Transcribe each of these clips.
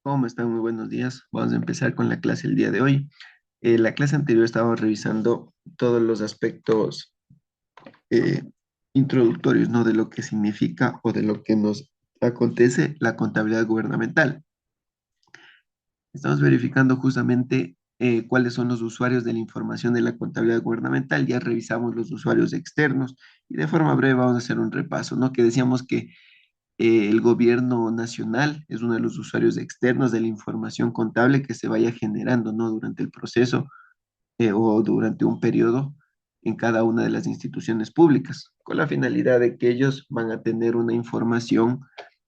¿Cómo están? Muy buenos días. Vamos a empezar con la clase el día de hoy. La clase anterior estábamos revisando todos los aspectos eh, introductorios, ¿no? De lo que significa o de lo que nos acontece la contabilidad gubernamental. Estamos verificando justamente cuáles son los usuarios de la información de la contabilidad gubernamental. Ya revisamos los usuarios externos y de forma breve vamos a hacer un repaso, ¿no? Que decíamos que el gobierno nacional es uno de los usuarios externos de la información contable que se vaya generando, ¿no? Durante el proceso o durante un periodo en cada una de las instituciones públicas, con la finalidad de que ellos van a tener una información,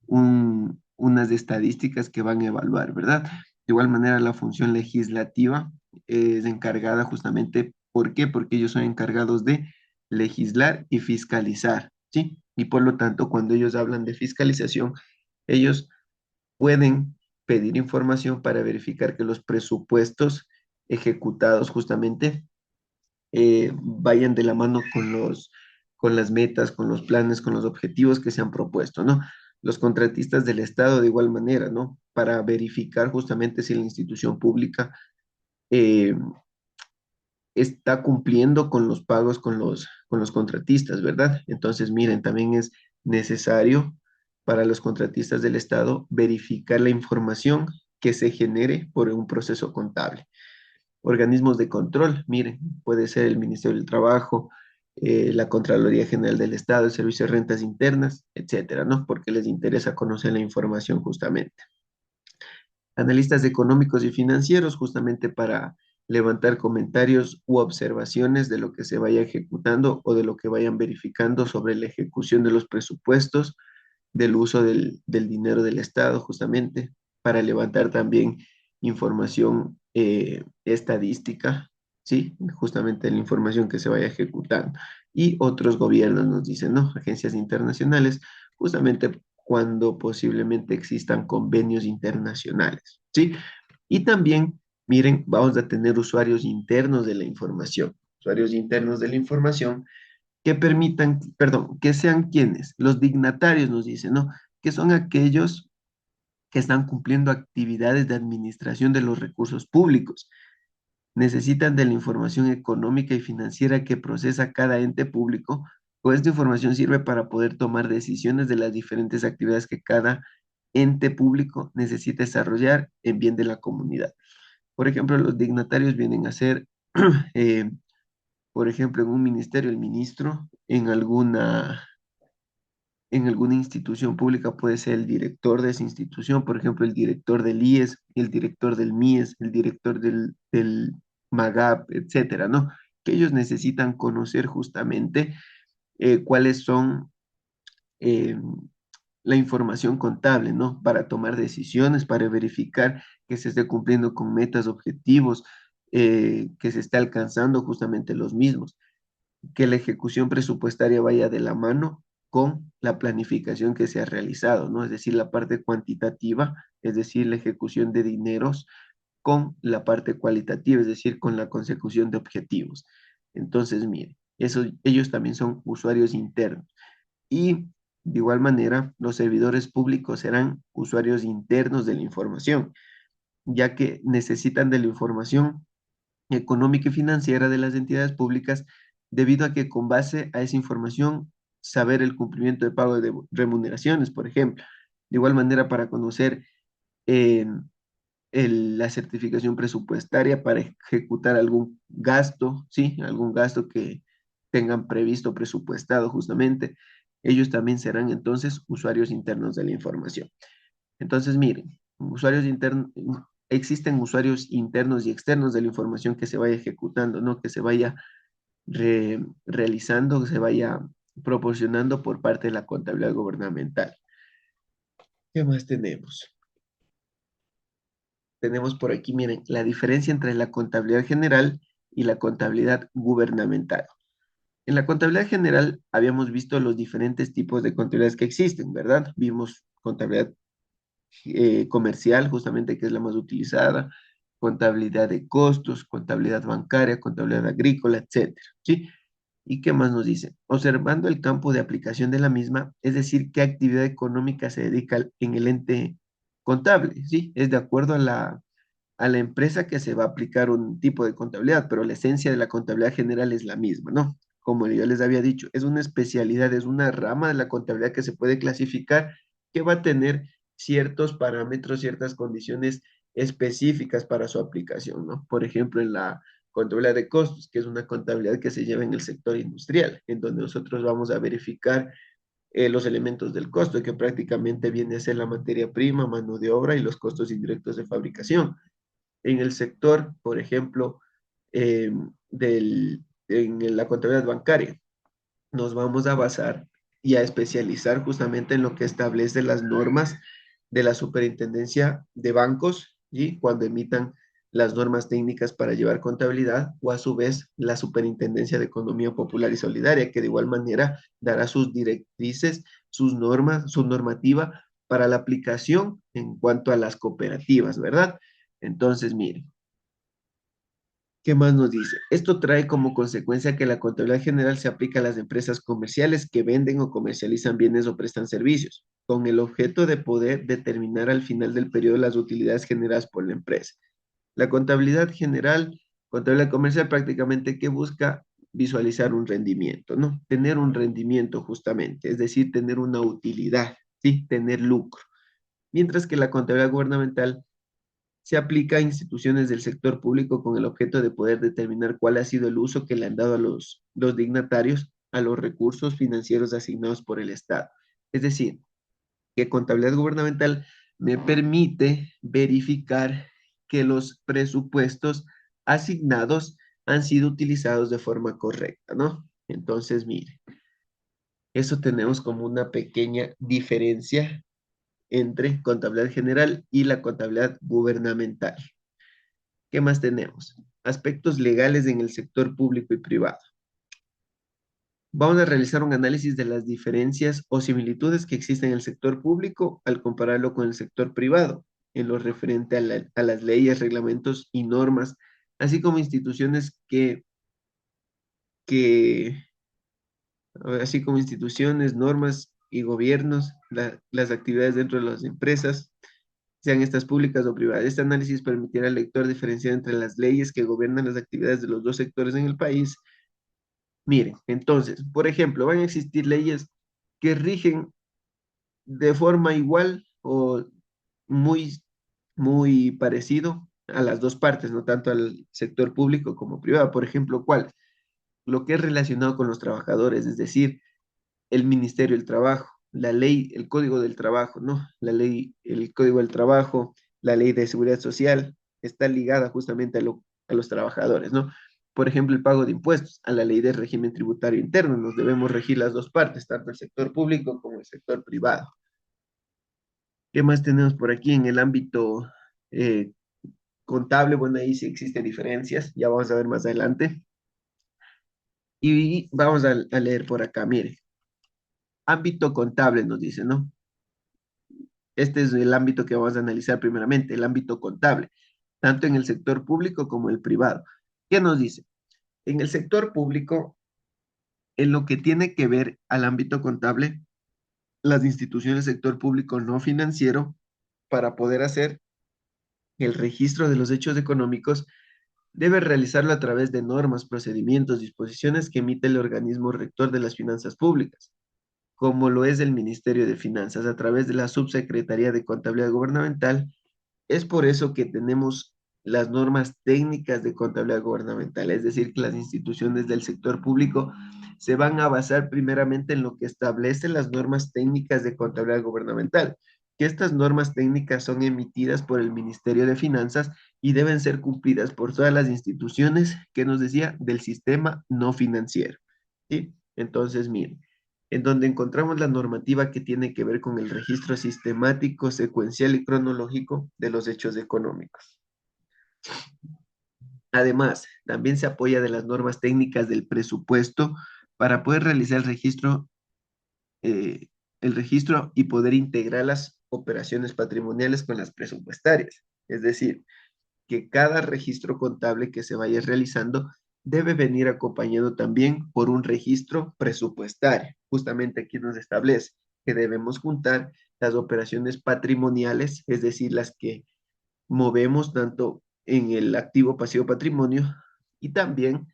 unas estadísticas que van a evaluar, ¿verdad? De igual manera, la función legislativa es encargada justamente, ¿por qué? Porque ellos son encargados de legislar y fiscalizar, ¿sí? Y por lo tanto, cuando ellos hablan de fiscalización, ellos pueden pedir información para verificar que los presupuestos ejecutados justamente vayan de la mano con las metas, con los planes, con los objetivos que se han propuesto, ¿no? Los contratistas del Estado de igual manera, ¿no? Para verificar justamente si la institución pública eh, está cumpliendo con los pagos con los contratistas, ¿verdad? Entonces, miren, también es necesario para los contratistas del Estado verificar la información que se genere por un proceso contable. Organismos de control, miren, puede ser el Ministerio del Trabajo, la Contraloría General del Estado, el Servicio de Rentas Internas, etcétera, ¿no? Porque les interesa conocer la información justamente. Analistas económicos y financieros, justamente para levantar comentarios u observaciones de lo que se vaya ejecutando o de lo que vayan verificando sobre la ejecución de los presupuestos, del uso del dinero del Estado, justamente, para levantar también información estadística, ¿sí? Justamente la información que se vaya ejecutando. Y otros gobiernos nos dicen, ¿no? Agencias internacionales, justamente cuando posiblemente existan convenios internacionales, ¿sí? Y también, miren, vamos a tener usuarios internos de la información, usuarios internos de la información que permitan, perdón, que sean quienes, los dignatarios nos dicen, ¿no? Que son aquellos que están cumpliendo actividades de administración de los recursos públicos. Necesitan de la información económica y financiera que procesa cada ente público, pues esta información sirve para poder tomar decisiones de las diferentes actividades que cada ente público necesita desarrollar en bien de la comunidad. Por ejemplo, los dignatarios vienen a ser eh, por ejemplo, en un ministerio, el ministro, en alguna institución pública puede ser el director de esa institución, por ejemplo, el director del IES, el director del MIES, el director del MAGAP, etcétera, ¿no? Que ellos necesitan conocer justamente cuáles son eh, la información contable, ¿no? Para tomar decisiones, para verificar que se esté cumpliendo con metas, objetivos, que se esté alcanzando justamente los mismos, que la ejecución presupuestaria vaya de la mano con la planificación que se ha realizado, ¿no? Es decir, la parte cuantitativa, es decir, la ejecución de dineros, con la parte cualitativa, es decir, con la consecución de objetivos. Entonces, mire, eso, ellos también son usuarios internos. Y de igual manera, los servidores públicos serán usuarios internos de la información, ya que necesitan de la información económica y financiera de las entidades públicas, debido a que con base a esa información, saber el cumplimiento de pago de remuneraciones, por ejemplo. De igual manera, para conocer eh, la certificación presupuestaria para ejecutar algún gasto, ¿sí? Algún gasto que tengan previsto, presupuestado justamente. Ellos también serán entonces usuarios internos de la información. Entonces, miren, usuarios internos, existen usuarios internos y externos de la información que se vaya ejecutando, ¿no? Que se vaya realizando, que se vaya proporcionando por parte de la contabilidad gubernamental. ¿Qué más tenemos? Tenemos por aquí, miren, la diferencia entre la contabilidad general y la contabilidad gubernamental. En la contabilidad general habíamos visto los diferentes tipos de contabilidades que existen, ¿verdad? Vimos contabilidad comercial, justamente que es la más utilizada, contabilidad de costos, contabilidad bancaria, contabilidad agrícola, etcétera, ¿sí? ¿Y qué más nos dice? Observando el campo de aplicación de la misma, es decir, qué actividad económica se dedica en el ente contable, ¿sí? Es de acuerdo a la empresa que se va a aplicar un tipo de contabilidad, pero la esencia de la contabilidad general es la misma, ¿no? Como yo les había dicho, es una especialidad, es una rama de la contabilidad que se puede clasificar que va a tener ciertos parámetros, ciertas condiciones específicas para su aplicación, ¿no? Por ejemplo, en la contabilidad de costos, que es una contabilidad que se lleva en el sector industrial, en donde nosotros vamos a verificar los elementos del costo, que prácticamente viene a ser la materia prima, mano de obra y los costos indirectos de fabricación. En el sector, por ejemplo, eh, en la contabilidad bancaria, nos vamos a basar y a especializar justamente en lo que establece las normas de la Superintendencia de Bancos y cuando emitan las normas técnicas para llevar contabilidad o a su vez la Superintendencia de Economía Popular y Solidaria, que de igual manera dará sus directrices, sus normas, su normativa para la aplicación en cuanto a las cooperativas, ¿verdad? Entonces, miren, ¿qué más nos dice? Esto trae como consecuencia que la contabilidad general se aplica a las empresas comerciales que venden o comercializan bienes o prestan servicios, con el objeto de poder determinar al final del periodo las utilidades generadas por la empresa. La contabilidad general, contabilidad comercial prácticamente que busca visualizar un rendimiento, ¿no? Tener un rendimiento justamente, es decir, tener una utilidad, ¿sí? Tener lucro. Mientras que la contabilidad gubernamental se aplica a instituciones del sector público con el objeto de poder determinar cuál ha sido el uso que le han dado a los dignatarios a los recursos financieros asignados por el Estado. Es decir, que contabilidad gubernamental me permite verificar que los presupuestos asignados han sido utilizados de forma correcta, ¿no? Entonces, mire, eso tenemos como una pequeña diferencia entre contabilidad general y la contabilidad gubernamental. ¿Qué más tenemos? Aspectos legales en el sector público y privado. Vamos a realizar un análisis de las diferencias o similitudes que existen en el sector público al compararlo con el sector privado, en lo referente a las leyes, reglamentos y normas, así como instituciones que, así como instituciones, normas y gobiernos, las actividades dentro de las empresas, sean estas públicas o privadas. Este análisis permitirá al lector diferenciar entre las leyes que gobiernan las actividades de los dos sectores en el país. Miren, entonces, por ejemplo, van a existir leyes que rigen de forma igual o muy, muy parecido a las dos partes, no tanto al sector público como privado. Por ejemplo, ¿cuál? Lo que es relacionado con los trabajadores, es decir, el Ministerio del Trabajo, la ley, el Código del Trabajo, ¿no? La ley, el Código del Trabajo, la ley de seguridad social, está ligada justamente a los trabajadores, ¿no? Por ejemplo, el pago de impuestos, a la ley del régimen tributario interno, nos debemos regir las dos partes, tanto el sector público como el sector privado. ¿Qué más tenemos por aquí en el ámbito eh, contable? Bueno, ahí sí existen diferencias, ya vamos a ver más adelante. Y vamos a leer por acá, mire, ámbito contable nos dice, ¿no? Este es el ámbito que vamos a analizar primeramente, el ámbito contable, tanto en el sector público como el privado. ¿Qué nos dice? En el sector público, en lo que tiene que ver al ámbito contable, las instituciones del sector público no financiero, para poder hacer el registro de los hechos económicos, debe realizarlo a través de normas, procedimientos, disposiciones que emite el organismo rector de las finanzas públicas, como lo es el Ministerio de Finanzas, a través de la Subsecretaría de Contabilidad Gubernamental. Es por eso que tenemos las normas técnicas de contabilidad gubernamental, es decir, que las instituciones del sector público se van a basar primeramente en lo que establecen las normas técnicas de contabilidad gubernamental, que estas normas técnicas son emitidas por el Ministerio de Finanzas y deben ser cumplidas por todas las instituciones que nos decía del sistema no financiero. ¿Sí? Entonces, miren, en donde encontramos la normativa que tiene que ver con el registro sistemático, secuencial y cronológico de los hechos económicos. Además, también se apoya de las normas técnicas del presupuesto para poder realizar eh, el registro y poder integrar las operaciones patrimoniales con las presupuestarias. Es decir, que cada registro contable que se vaya realizando debe venir acompañado también por un registro presupuestario. Justamente aquí nos establece que debemos juntar las operaciones patrimoniales, es decir, las que movemos tanto en el activo pasivo patrimonio y también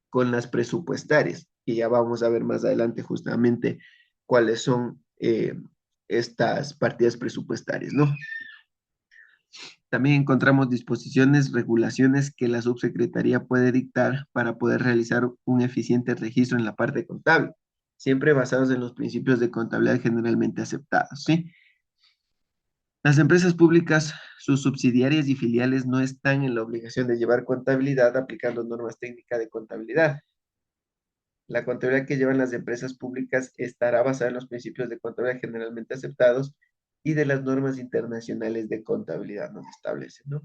con las presupuestarias, que ya vamos a ver más adelante justamente cuáles son estas partidas presupuestarias, ¿no? También encontramos disposiciones, regulaciones que la subsecretaría puede dictar para poder realizar un eficiente registro en la parte contable, siempre basados en los principios de contabilidad generalmente aceptados, ¿sí? Las empresas públicas, sus subsidiarias y filiales no están en la obligación de llevar contabilidad aplicando normas técnicas de contabilidad. La contabilidad que llevan las empresas públicas estará basada en los principios de contabilidad generalmente aceptados y de las normas internacionales de contabilidad nos establecen, ¿no?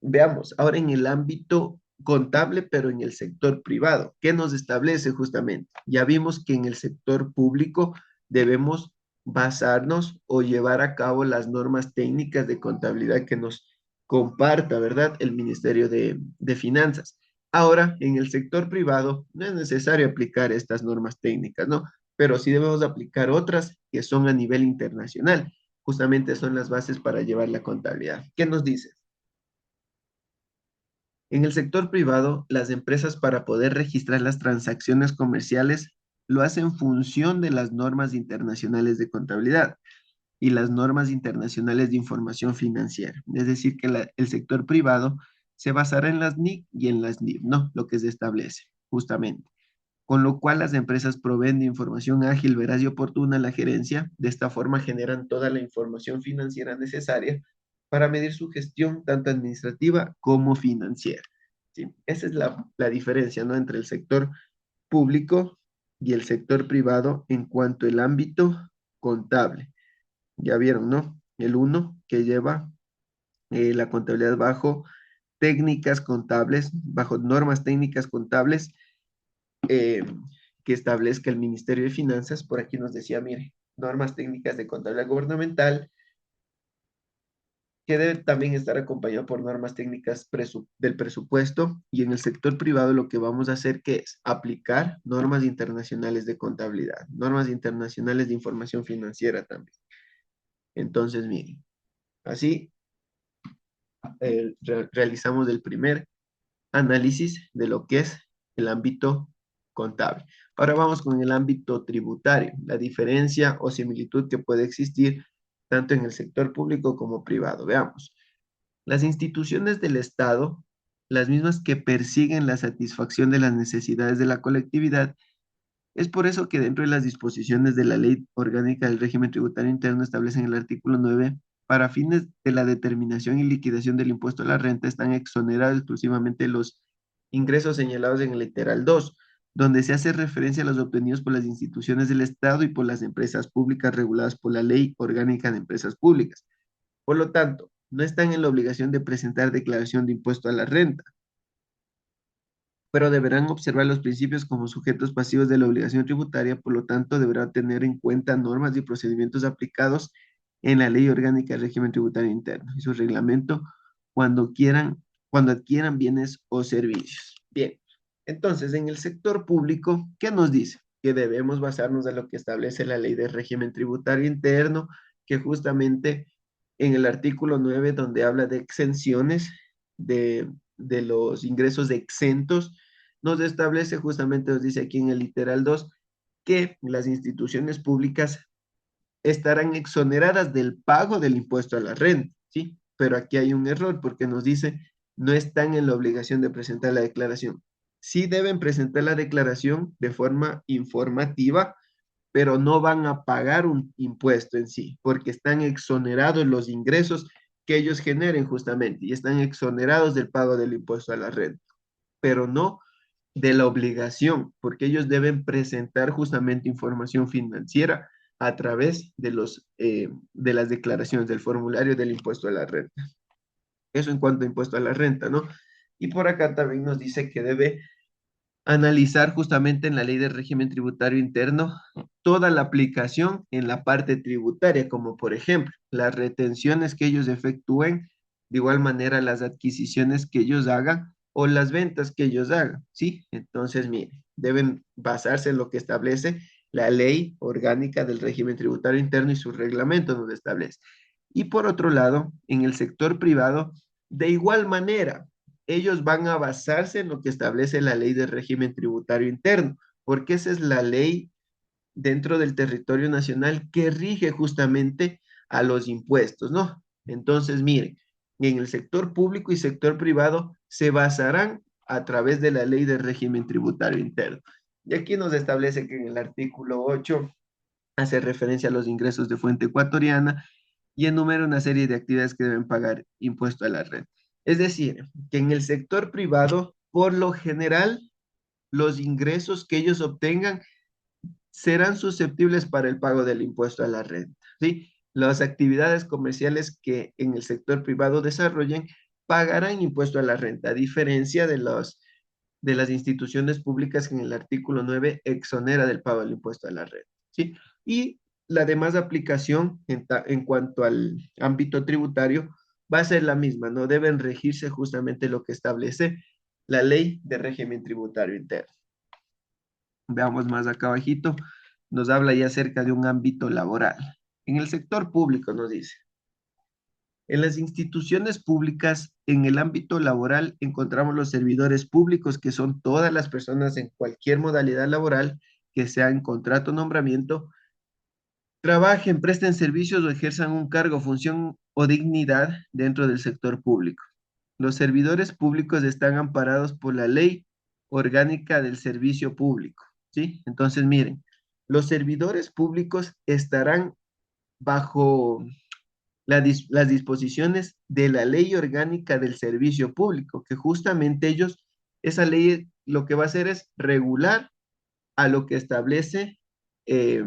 Veamos, ahora en el ámbito contable, pero en el sector privado, ¿qué nos establece justamente? Ya vimos que en el sector público debemos basarnos o llevar a cabo las normas técnicas de contabilidad que nos comparta, ¿verdad? El Ministerio de Finanzas. Ahora, en el sector privado no es necesario aplicar estas normas técnicas, ¿no? Pero sí debemos aplicar otras que son a nivel internacional. Justamente son las bases para llevar la contabilidad. ¿Qué nos dice? En el sector privado, las empresas para poder registrar las transacciones comerciales lo hacen en función de las normas internacionales de contabilidad y las normas internacionales de información financiera. Es decir, que el sector privado se basará en las NIC y en las NIF, ¿no? Lo que se establece, justamente. Con lo cual las empresas proveen de información ágil, veraz y oportuna a la gerencia. De esta forma generan toda la información financiera necesaria para medir su gestión, tanto administrativa como financiera. ¿Sí? Esa es la diferencia, ¿no? Entre el sector público y el sector privado en cuanto al ámbito contable. Ya vieron, ¿no? El uno que lleva la contabilidad bajo técnicas contables, bajo normas técnicas contables eh, que establezca el Ministerio de Finanzas. Por aquí nos decía, mire, normas técnicas de contabilidad gubernamental, que debe también estar acompañado por normas técnicas del presupuesto, y en el sector privado lo que vamos a hacer que es aplicar normas internacionales de contabilidad, normas internacionales de información financiera también. Entonces, miren, así realizamos el primer análisis de lo que es el ámbito contable. Ahora vamos con el ámbito tributario, la diferencia o similitud que puede existir tanto en el sector público como privado. Veamos. Las instituciones del Estado, las mismas que persiguen la satisfacción de las necesidades de la colectividad, es por eso que dentro de las disposiciones de la Ley Orgánica del Régimen Tributario Interno establecen el artículo 9, para fines de la determinación y liquidación del impuesto a la renta están exonerados exclusivamente los ingresos señalados en el literal 2, donde se hace referencia a los obtenidos por las instituciones del Estado y por las empresas públicas reguladas por la Ley Orgánica de Empresas Públicas. Por lo tanto, no están en la obligación de presentar declaración de impuesto a la renta, pero deberán observar los principios como sujetos pasivos de la obligación tributaria, por lo tanto, deberán tener en cuenta normas y procedimientos aplicados en la Ley Orgánica del Régimen Tributario Interno y su reglamento cuando quieran, cuando adquieran bienes o servicios. Bien, entonces, en el sector público, ¿qué nos dice? Que debemos basarnos en lo que establece la Ley del Régimen Tributario Interno, que justamente en el artículo 9, donde habla de exenciones de los ingresos exentos, nos establece justamente, nos dice aquí en el literal 2, que las instituciones públicas estarán exoneradas del pago del impuesto a la renta, ¿sí? Pero aquí hay un error porque nos dice, no están en la obligación de presentar la declaración. Sí deben presentar la declaración de forma informativa, pero no van a pagar un impuesto en sí, porque están exonerados los ingresos que ellos generen justamente y están exonerados del pago del impuesto a la renta, pero no de la obligación, porque ellos deben presentar justamente información financiera a través de las declaraciones del formulario del impuesto a la renta. Eso en cuanto a impuesto a la renta, ¿no? Y por acá también nos dice que debe analizar justamente en la ley de régimen tributario interno toda la aplicación en la parte tributaria, como por ejemplo las retenciones que ellos efectúen, de igual manera las adquisiciones que ellos hagan o las ventas que ellos hagan, ¿sí? Entonces, mire, deben basarse en lo que establece la ley orgánica del régimen tributario interno y su reglamento nos establece. Y por otro lado, en el sector privado, de igual manera, ellos van a basarse en lo que establece la ley del régimen tributario interno, porque esa es la ley dentro del territorio nacional que rige justamente a los impuestos, ¿no? Entonces, miren, en el sector público y sector privado se basarán a través de la ley del régimen tributario interno. Y aquí nos establece que en el artículo 8 hace referencia a los ingresos de fuente ecuatoriana y enumera una serie de actividades que deben pagar impuesto a la red. Es decir, que en el sector privado, por lo general, los ingresos que ellos obtengan serán susceptibles para el pago del impuesto a la renta, ¿sí? Las actividades comerciales que en el sector privado desarrollen pagarán impuesto a la renta, a diferencia de las instituciones públicas que en el artículo 9 exonera del pago del impuesto a la renta, ¿sí? Y la demás aplicación en cuanto al ámbito tributario va a ser la misma, no deben regirse justamente lo que establece la ley de régimen tributario interno. Veamos más acá abajito, nos habla ya acerca de un ámbito laboral. En el sector público nos dice, en las instituciones públicas, en el ámbito laboral, encontramos los servidores públicos, que son todas las personas en cualquier modalidad laboral, que sea en contrato o nombramiento, trabajen, presten servicios o ejerzan un cargo, función o dignidad dentro del sector público. Los servidores públicos están amparados por la ley orgánica del servicio público, ¿sí? Entonces, miren, los servidores públicos estarán bajo las disposiciones de la ley orgánica del servicio público, que justamente ellos, esa ley lo que va a hacer es regular a eh,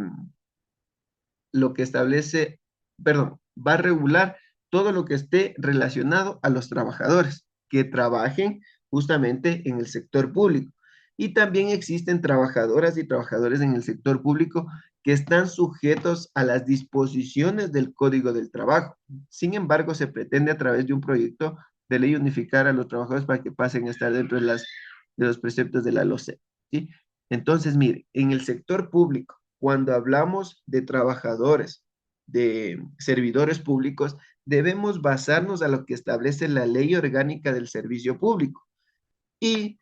lo que establece, perdón, va a regular todo lo que esté relacionado a los trabajadores que trabajen justamente en el sector público. Y también existen trabajadoras y trabajadores en el sector público que están sujetos a las disposiciones del Código del Trabajo. Sin embargo, se pretende a través de un proyecto de ley unificar a los trabajadores para que pasen a estar dentro de los preceptos de la LOCE, ¿sí? Entonces, mire, en el sector público, cuando hablamos de trabajadores, de servidores públicos, debemos basarnos a lo que establece la ley orgánica del servicio público. Y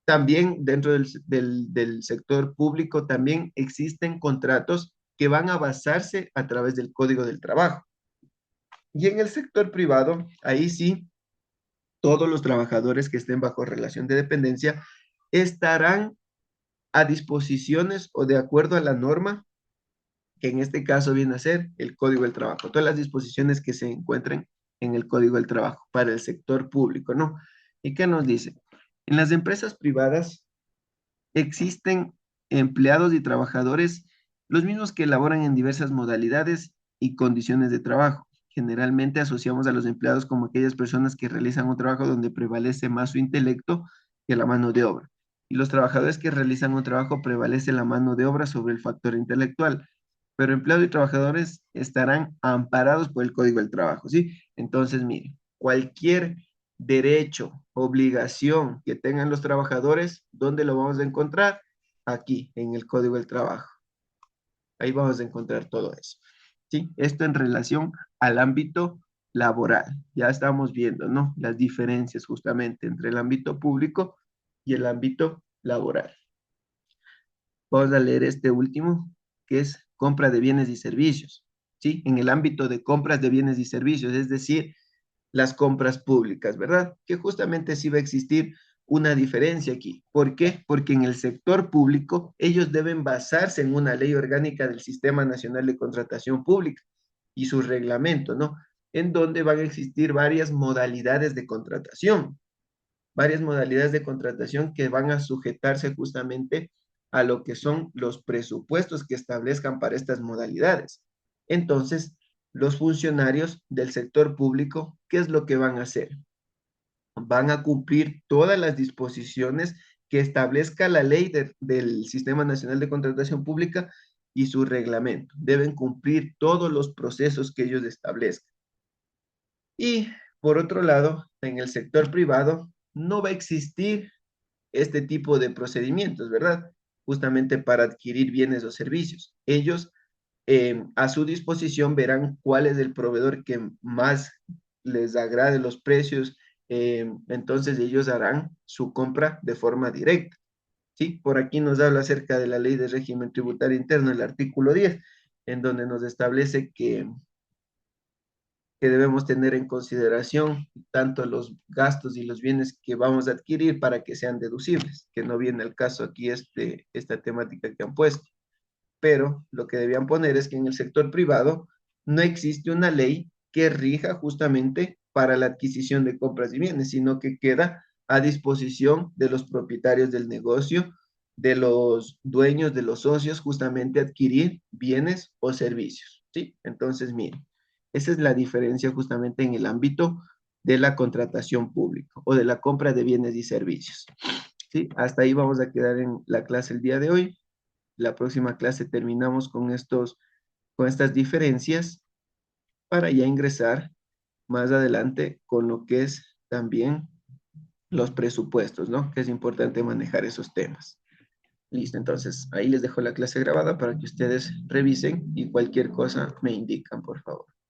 también dentro del sector público también existen contratos que van a basarse a través del Código del Trabajo. Y en el sector privado, ahí sí, todos los trabajadores que estén bajo relación de dependencia estarán a disposiciones o de acuerdo a la norma que en este caso viene a ser el Código del Trabajo, todas las disposiciones que se encuentren en el Código del Trabajo para el sector público, ¿no? ¿Y qué nos dice? En las empresas privadas existen empleados y trabajadores, los mismos que elaboran en diversas modalidades y condiciones de trabajo. Generalmente asociamos a los empleados como aquellas personas que realizan un trabajo donde prevalece más su intelecto que la mano de obra. Y los trabajadores que realizan un trabajo prevalece la mano de obra sobre el factor intelectual. Pero empleados y trabajadores estarán amparados por el Código del Trabajo, ¿sí? Entonces, mire, cualquier derecho, obligación que tengan los trabajadores, ¿dónde lo vamos a encontrar? Aquí, en el Código del Trabajo. Ahí vamos a encontrar todo eso. ¿Sí? Esto en relación al ámbito laboral. Ya estamos viendo, ¿no? Las diferencias justamente entre el ámbito público y el ámbito laboral. Vamos a leer este último, que es compra de bienes y servicios. ¿Sí? En el ámbito de compras de bienes y servicios, es decir, las compras públicas, ¿verdad? Que justamente sí va a existir una diferencia aquí. ¿Por qué? Porque en el sector público ellos deben basarse en una ley orgánica del Sistema Nacional de Contratación Pública y su reglamento, ¿no? En donde van a existir varias modalidades de contratación que van a sujetarse justamente a lo que son los presupuestos que establezcan para estas modalidades. Entonces, los funcionarios del sector público, ¿qué es lo que van a hacer? Van a cumplir todas las disposiciones que establezca la ley del Sistema Nacional de Contratación Pública y su reglamento. Deben cumplir todos los procesos que ellos establezcan. Y por otro lado, en el sector privado no va a existir este tipo de procedimientos, ¿verdad? justamente para adquirir bienes o servicios. Ellos a su disposición verán cuál es el proveedor que más les agrade los precios, entonces ellos harán su compra de forma directa. ¿Sí? Por aquí nos habla acerca de la ley de régimen tributario interno, el artículo 10, en donde nos establece que debemos tener en consideración tanto los gastos y los bienes que vamos a adquirir para que sean deducibles, que no viene al caso aquí esta temática que han puesto. Pero lo que debían poner es que en el sector privado no existe una ley que rija justamente para la adquisición de compras y bienes, sino que queda a disposición de los propietarios del negocio, de los dueños, de los socios, justamente adquirir bienes o servicios, ¿sí? Entonces, miren, esa es la diferencia justamente en el ámbito de la contratación pública o de la compra de bienes y servicios, ¿sí? Hasta ahí vamos a quedar en la clase el día de hoy. La próxima clase terminamos con estas diferencias para ya ingresar más adelante con lo que es también los presupuestos, ¿no? Que es importante manejar esos temas. Listo, entonces ahí les dejo la clase grabada para que ustedes revisen y cualquier cosa me indican, por favor.